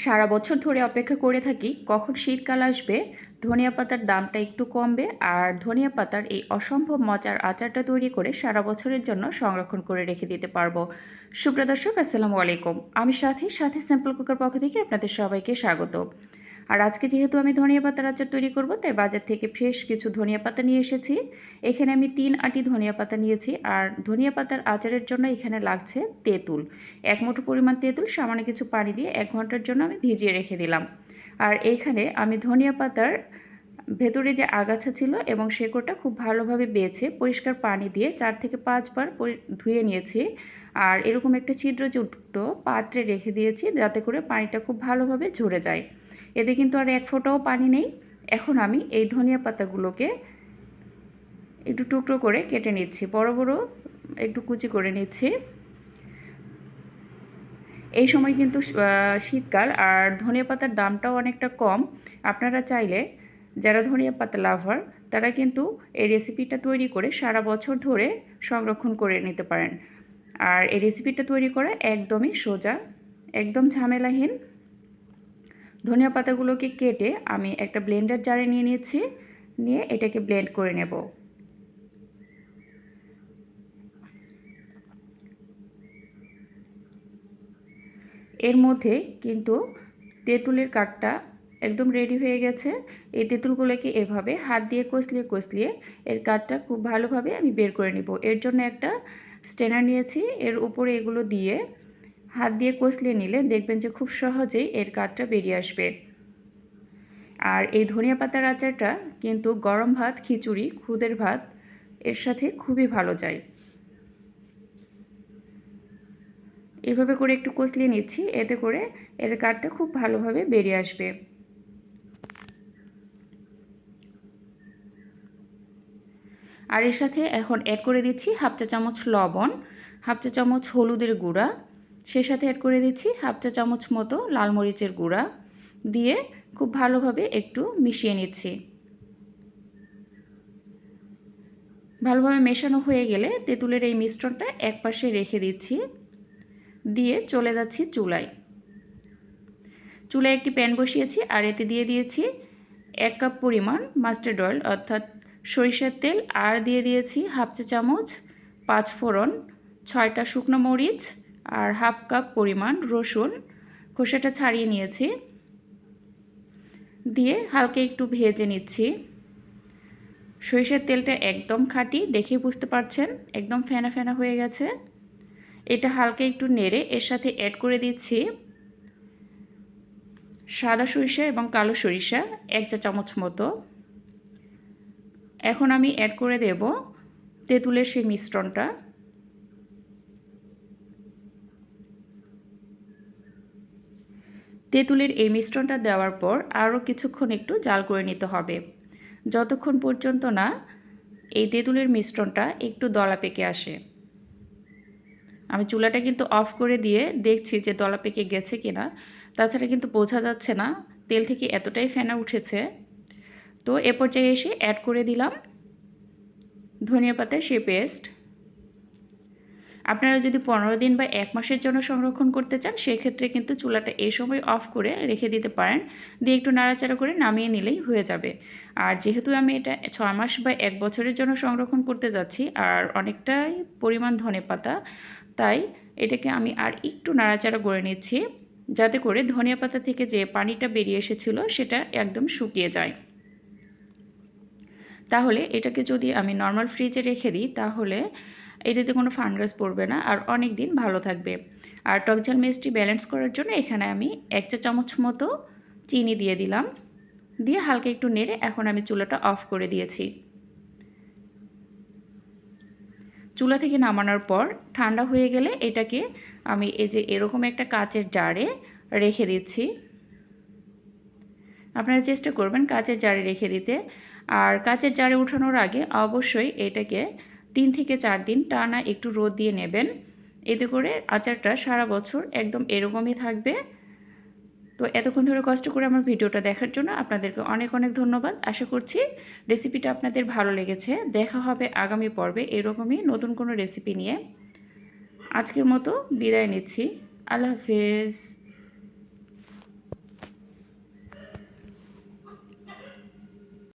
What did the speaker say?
সারা বছর ধরে অপেক্ষা করে থাকি কখন শীতকাল আসবে, ধনিয়া পাতার দামটা একটু কমবে আর ধনিয়া পাতার এই অসম্ভব মজার আচারটা তৈরি করে সারা বছরের জন্য সংরক্ষণ করে রেখে দিতে পারবো। সুপ্রিয় দর্শক, আসসালামু আলাইকুম। আমি সাথী সিম্পল কুকের পক্ষ থেকে আপনাদের সবাইকে স্বাগত। আর আজকে যেহেতু আমি ধনিয়া পাতার আচার তৈরি করব, তাই বাজার থেকে ফ্রেশ কিছু ধনিয়া পাতা নিয়ে এসেছি। এখানে আমি 3 আঁটি ধনিয়া পাতা নিয়েছি। আর ধনিয়া পাতার আচারের জন্য এখানে লাগছে তেঁতুল। 1 মুঠো পরিমাণ তেঁতুল সামান্য কিছু পানি দিয়ে 1 ঘন্টার জন্য আমি ভিজিয়ে রেখে দিলাম। আর এইখানে আমি ধনিয়া পাতার ভেতরে যে আগাছা ছিল এবং শেকড়টা খুব ভালোভাবে বেছে পরিষ্কার পানি দিয়ে 4 থেকে 5 বার ধুয়ে নিয়েছি। আর এরকম একটা ছিদ্রযুক্ত পাত্রে রেখে দিয়েছি, যাতে করে পানিটা খুব ভালোভাবে ঝরে যায়। এতে কিন্তু আর 1 ফোঁটাও পানি নেই। এখন আমি এই ধনিয়া পাতাগুলোকে একটু টুকরো করে কেটে নিচ্ছি, বড় বড় একটু কুচি করে নিচ্ছি। এই সময় কিন্তু শীতকাল, আর ধনিয়া পাতার দামটাও অনেকটা কম। আপনারা চাইলে যারা ধনিয়া পাতা লাভার তারা কিন্তু এই রেসিপিটা তৈরি করে সারা বছর ধরে সংরক্ষণ করে নিতে পারেন। আর এই রেসিপিটা তৈরি করা একদমই সোজা, একদম ঝামেলাহীন। ধনিয়া পাতাগুলোকে কেটে আমি একটা ব্লেন্ডার জারে নিয়ে নিয়েছি, নিয়ে এটাকে ব্লেন্ড করে নেব। এর মধ্যে কিন্তু তেঁতুলের কাঠটা একদম রেডি হয়ে গেছে। এই তেঁতুলগুলোকে এভাবে হাত দিয়ে কষলিয়ে কষলিয়ে এর কাঠটা খুব ভালোভাবে আমি বের করে নেব। এর জন্য একটা স্ট্রেনার নিয়েছি, এর উপরে এগুলো দিয়ে হাত দিয়ে কষলিয়ে নিলে দেখবেন যে খুব সহজেই এর কাঠটা বেরিয়ে আসবে। আর এই ধনিয়া পাতার আচারটা কিন্তু গরম ভাত, খিচুড়ি, খুদের ভাত এর সাথে খুবই ভালো যায়। এভাবে করে একটু কষলিয়ে নিচ্ছি, এতে করে এর কাঠটা খুব ভালোভাবে বেরিয়ে আসবে। আর এর সাথে এখন অ্যাড করে দিচ্ছি হাফ চা চামচ লবণ, হাফ চা চামচ হলুদের গুঁড়া, সেই সাথে অ্যাড করে দিচ্ছি হাফ চা চামচ মতো লাল মরিচের গুঁড়া, দিয়ে খুব ভালোভাবে একটু মিশিয়ে নিচ্ছি। ভালোভাবে মেশানো হয়ে গেলে তেঁতুলের এই মিশ্রণটা একপাশে রেখে দিচ্ছি, দিয়ে চলে যাচ্ছি চুলায়। চুলায় একটি প্যান বসিয়েছি আর এতে দিয়ে দিয়েছি 1 কাপ পরিমাণ মাস্টার্ড অয়েল অর্থাৎ সরিষার তেল, আর দিয়ে দিয়েছি হাফ চা চামচ 5 ফোড়ন, 6টা শুকনো মরিচ আর হাফ কাপ পরিমাণ রসুন খোসাটা ছাড়িয়ে নিয়েছি, দিয়ে হালকা একটু ভেজে নিচ্ছি। সরিষার তেলটা একদম খাঁটি, দেখে বুঝতে পারছেন একদম ফেনা ফেনা হয়ে গেছে। এটা হালকা একটু নেড়ে এর সাথে অ্যাড করে দিচ্ছি সাদা সরিষা এবং কালো সরিষা 1 চা চামচ মতো। এখন আমি অ্যাড করে দেব তেঁতুলের সেই মিশ্রণটা। তেঁতুলের এই মিশ্রণটা দেওয়ার পর আরও কিছুক্ষণ একটু জাল করে নিতে হবে, যতক্ষণ পর্যন্ত না এই তেঁতুলের মিশ্রণটা একটু দলা পেকে আসে। আমি চুলাটা কিন্তু অফ করে দিয়ে দেখছি যে দলা পেকে গেছে কিনা, তাছাড়া কিন্তু বোঝা যাচ্ছে না, তেল থেকে এতটাই ফেনা উঠেছে। তো এ পর্যায়ে এসে অ্যাড করে দিলাম ধনিয়া পাতার সেই পেস্ট। আপনারা যদি 15 দিন বা 1 মাসের জন্য সংরক্ষণ করতে চান, সেক্ষেত্রে কিন্তু চুলাটা এই সময় অফ করে রেখে দিতে পারেন, দিয়ে একটু নাড়াচাড়া করে নামিয়ে নিলেই হয়ে যাবে। আর যেহেতু আমি এটা 6 মাস বা 1 বছরের জন্য সংরক্ষণ করতে যাচ্ছি আর অনেকটাই পরিমাণ ধনেপাতা, তাই এটাকে আমি আর একটু নাড়াচাড়া করে নিচ্ছি, যাতে করে ধনিয়া পাতা থেকে যে পানিটা বেরিয়ে এসেছিল সেটা একদম শুকিয়ে যায়। তাহলে এটাকে যদি আমি নর্মাল ফ্রিজে রেখে দিই, তাহলে এটাতে কোনো ফাঙ্গাস পড়বে না আর অনেক দিন ভালো থাকবে। আর টকঝাল মিষ্টি ব্যালেন্স করার জন্য এখানে আমি 1 চা চামচ মতো চিনি দিয়ে দিলাম, দিয়ে হালকা একটু নেড়ে এখন আমি চুলাটা অফ করে দিয়েছি। চুলা থেকে নামানোর পর ঠান্ডা হয়ে গেলে এটাকে আমি এই যে এরকম একটা কাচের জারে রেখে দিচ্ছি। আপনারা চেষ্টা করবেন কাচের জারে রেখে দিতে। আর কাচের জারে উঠানোর আগে অবশ্যই এটাকে 3 থেকে 4 দিন টানা একটু রোদ দিয়ে নেবেন, এতে করে আচারটা সারা বছর একদম এরকমই থাকবে। তো এতক্ষণ ধরে কষ্ট করে আমার ভিডিওটা দেখার জন্য আপনাদেরকে অনেক অনেক ধন্যবাদ। আশা করছি রেসিপিটা আপনাদের ভালো লেগেছে। দেখা হবে আগামী পর্বে এরকমই নতুন কোনো রেসিপি নিয়ে। আজকের মতো বিদায় নিচ্ছি। আল্লাহ হাফেজ।